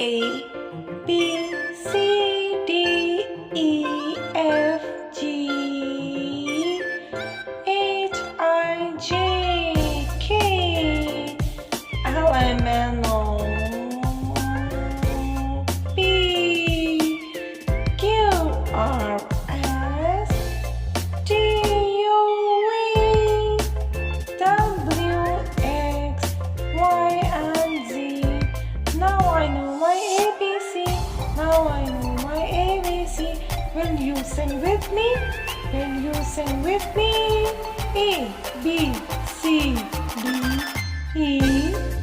A B C D E F G H I J K L M N O P Q R S T U V W X Y and Z. Now I know my ABC. Now I know my ABC. Will you sing with me? Will you sing with me? A B C D E